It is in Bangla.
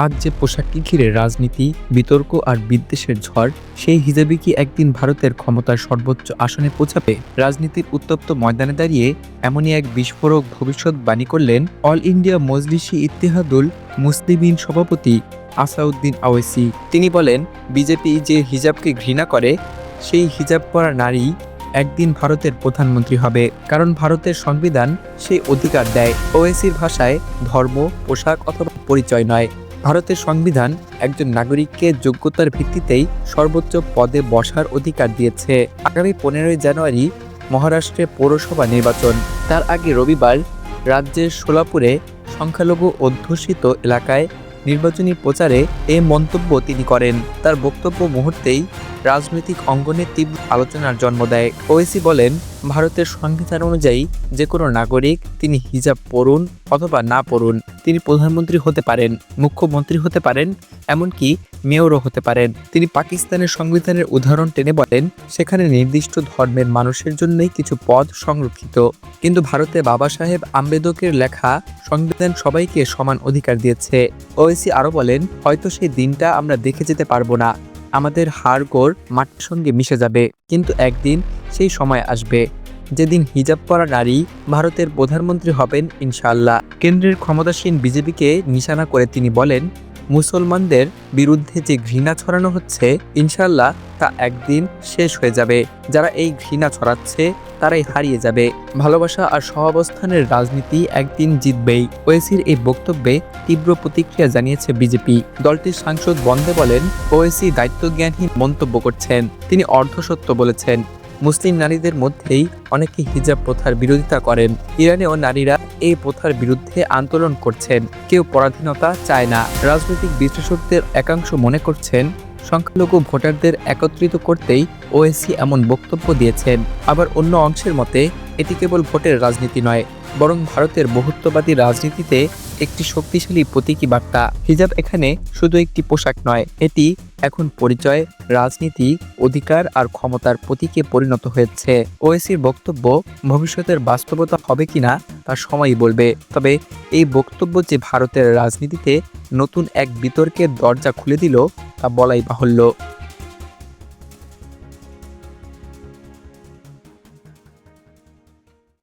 আজ যে পোশাককে ঘিরে রাজনীতি, বিতর্ক আর বিদ্বেষের ঝড়, সেই হিজাবই কি একদিন ভারতের ক্ষমতার সর্বোচ্চ আসনে পৌঁছাবে? রাজনীতির উত্তপ্ত ময়দানে দাঁড়িয়ে এমনই এক বিস্ফোরক ভবিষ্যৎবাণী করলেন অল ইন্ডিয়া মজলিসি ইত্তেহাদুল মুসলিমিন সভাপতি আসাউদ্দিন আওয়েসি। তিনি বলেন, বিজেপি যে হিজাবকে ঘৃণা করে, সেই হিজাব পরা নারী একদিন ভারতের প্রধানমন্ত্রী হবে, কারণ ভারতের সংবিধান সেই অধিকার দেয়। ওয়েসির ভাষায় ধর্ম, পোশাক অথবা পরিচয় নয়, ভারতের সংবিধান একজন নাগরিককে যোগ্যতার ভিত্তিতেই সর্বোচ্চ পদে বসার অধিকার দিয়েছে। আগামী 15ই জানুয়ারি মহারাষ্ট্রে পৌরসভা নির্বাচন। তার আগে রবিবার রাজ্যের সোলাপুরে সংখ্যালঘু অধ্যুষিত এলাকায় নির্বাচনী প্রচারে এ মন্তব্য তিনি করেন। তার বক্তব্য মুহূর্তেই রাজনৈতিক অঙ্গনে তীব্র আলোচনার জন্ম দেয়। ওয়েসি বলেন, ভারতের সংবিধান অনুযায়ী যে কোনো নাগরিক, তিনি হিজাব পরুন অথবা না পরুন, তিনি প্রধানমন্ত্রী হতে পারেন, মুখ্যমন্ত্রী হতে পারেন, এমনকি মেয়রও হতে পারেন। তিনি পাকিস্তানের সংবিধানের উদাহরণ টেনে বলেন, সেখানে নির্দিষ্ট ধর্মের মানুষের জন্যই কিছু পদ সংরক্ষিত, কিন্তু ভারতে বাবা সাহেব আম্বেদকরের লেখা সংবিধান সবাইকে সমান অধিকার দিয়েছে। ওয়েসি আরও বলেন, হয়তো সেই দিনটা আমরা দেখে যেতে পারবো না, আমাদের হাড়গোড় মাটির সঙ্গে মিশে যাবে, কিন্তু একদিন সেই সময় আসবে যেদিন হিজাব পরা নারী ভারতের প্রধানমন্ত্রী হবেন ইনশাআল্লাহ। কেন্দ্রের ক্ষমতাসীন বিজেপিকে নিশানা করে তিনি বলেন, মুসলমানদের বিরুদ্ধে যে ঘৃণা ছড়ানো হচ্ছে, ইনশাআল্লাহ তা একদিন শেষ হয়ে যাবে। যারা এই ঘৃণা ছড়াচ্ছে তারাই হারিয়ে যাবে। ভালোবাসা আর সহাবস্থানের রাজনীতি একদিন জিতবেই। ওয়েসির এই বক্তব্যে তীব্র প্রতিক্রিয়া জানিয়েছে বিজেপি। দলটির সাংসদ বন্দে বলেন, ওয়েসি দায়িত্বজ্ঞানহীন মন্তব্য করছেন। তিনি অর্ধসত্য বলেছেন। মুসলিম নারীদের মধ্যেই অনেকে হিজাব প্রথার বিরোধিতা করেন। ইরানেও নারীরা এই প্রথার বিরুদ্ধে আন্দোলন করছেন। কেউ পরাধীনতা চায় না। রাজনৈতিক বিশ্লেষকদের একাংশ মনে করছেন, সংখ্যালঘু ভোটারদের একত্রিত করতেই ওয়েসি এমন বক্তব্য দিয়েছেন। আবার অন্য অংশের মতে এটি কেবল ভোটের রাজনীতি নয়, বরং ভারতের বহুত্ববাদী রাজনীতিতে একটি শক্তিশালী প্রতীকী বার্তা। হিজাব এখানে শুধু একটি পোশাক নয়, এটি এখন পরিচয়, রাজনীতি, অধিকার আর ক্ষমতার প্রতীকে পরিণত হয়েছে। ওয়েসির বক্তব্য ভবিষ্যতের বাস্তবতা হবে কিনা তা সময়ই বলবে। তবে এই বক্তব্য যে ভারতের রাজনীতিতে নতুন এক বিতর্কের দরজা খুলে দিল, তা বলাই বাহুল্য।